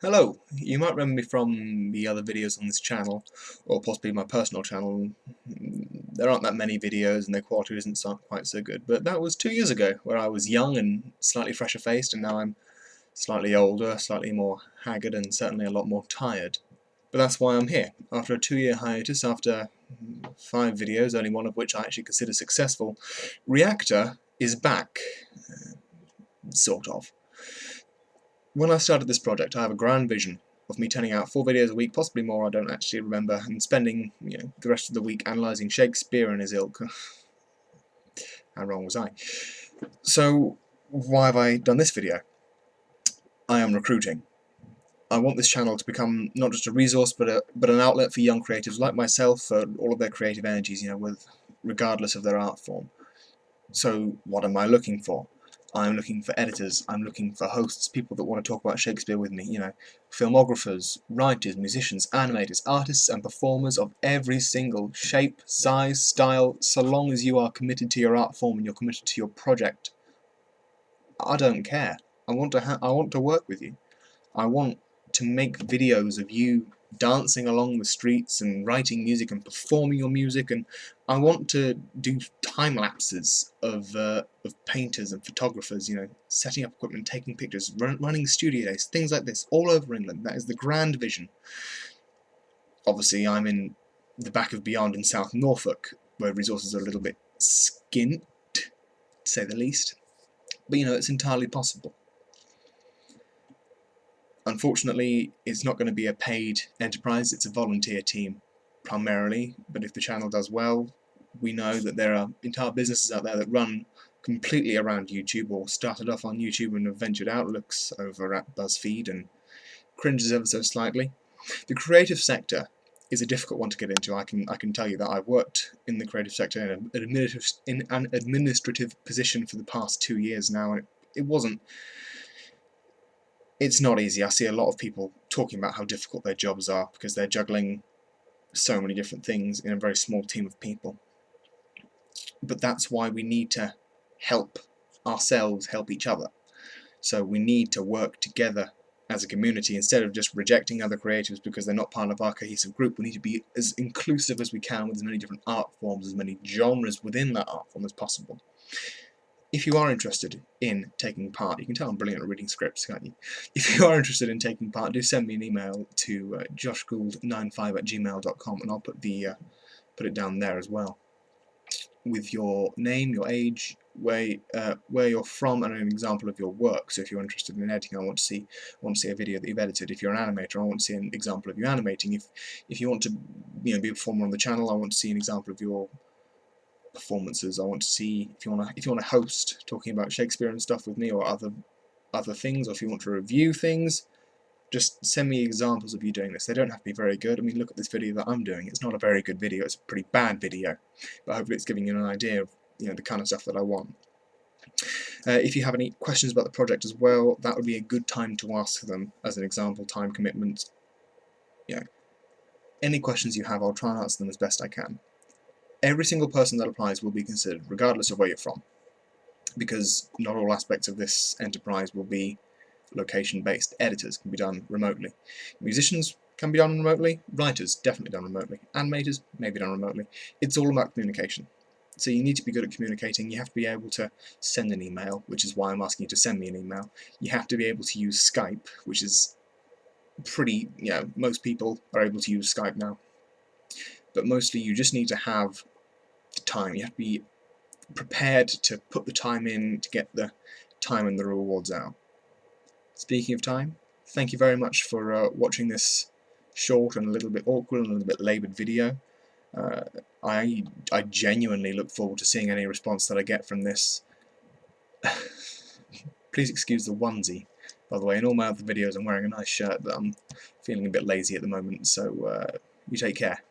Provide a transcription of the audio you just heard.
Hello, you might remember me from the other videos on this channel, or possibly my personal channel. There aren't that many videos and their quality isn't quite so good, but that was 2 years ago, where I was young and slightly fresher faced, and now I'm slightly older, slightly more haggard, and certainly a lot more tired. But that's why I'm here. After a 2-year hiatus, after 5 videos, only one of which I actually consider successful, ReActor is back. Sort of. When I started this project, I have a grand vision of me turning out 4 videos a week, possibly more, I don't actually remember, and spending the rest of the week analysing Shakespeare and his ilk. How wrong was I? So, why have I done this video? I am recruiting. I want this channel to become not just a resource, but an outlet for young creatives like myself, for all of their creative energies, regardless of their art form. So, what am I looking for? I'm looking for editors, I'm looking for hosts, people that want to talk about Shakespeare with me, filmographers, writers, musicians, animators, artists and performers of every single shape, size, style, so long as you are committed to your art form and you're committed to your project. I don't care. I want to work with you. I want to make videos of you dancing along the streets and writing music and performing your music, and I want to do time lapses of painters and photographers, setting up equipment, taking pictures, running studio days, things like this, all over England. That is the grand vision. Obviously, I'm in the back of beyond in South Norfolk, where resources are a little bit skint, to say the least, but it's entirely possible. Unfortunately, it's not going to be a paid enterprise, it's a volunteer team primarily, but if the channel does well, we know that there are entire businesses out there that run completely around YouTube, or started off on YouTube and have ventured out. Looks over at BuzzFeed and cringes ever so slightly. The creative sector is a difficult one to get into. I can tell you that I've worked in the creative sector in an administrative position for the past 2 years now, and it's not easy. I see a lot of people talking about how difficult their jobs are because they're juggling so many different things in a very small team of people. But that's why we need to help ourselves help each other. So we need to work together as a community instead of just rejecting other creatives because they're not part of our cohesive group. We need to be as inclusive as we can with as many different art forms, as many genres within that art form as possible. If you are interested in taking part, you can tell I'm brilliant at reading scripts, can't you? If you are interested in taking part, do send me an email to joshgould95@gmail.com, and I'll put it down there as well, with your name, your age, where you're from, and an example of your work. So if you're interested in editing, I want to see a video that you've edited. If you're an animator, I want to see an example of you animating. If you want to be a performer on the channel, I want to see an example of your performances. I want to see if you want to host, talking about Shakespeare and stuff with me, or other things, or if you want to review things, just send me examples of you doing this. They don't have to be very good. I mean, look at this video that I'm doing. It's not a very good video. It's a pretty bad video, but hopefully it's giving you an idea of the kind of stuff that I want. If you have any questions about the project as well, that would be a good time to ask them. As an example, time commitment. Any questions you have, I'll try and answer them as best I can. Every single person that applies will be considered, regardless of where you're from, because not all aspects of this enterprise will be location-based. Editors can be done remotely. Musicians can be done remotely. Writers, definitely done remotely. Animators, maybe done remotely. It's all about communication. So you need to be good at communicating. You have to be able to send an email, which is why I'm asking you to send me an email. You have to be able to use Skype, which is pretty, most people are able to use Skype now. But mostly you just need to have the time. You have to be prepared to put the time in to get the time and the rewards out. Speaking of time, thank you very much for watching this short and a little bit awkward and a little bit laboured video. I genuinely look forward to seeing any response that I get from this. Please excuse the onesie, by the way. In all my other videos I'm wearing a nice shirt, but I'm feeling a bit lazy at the moment, so you take care.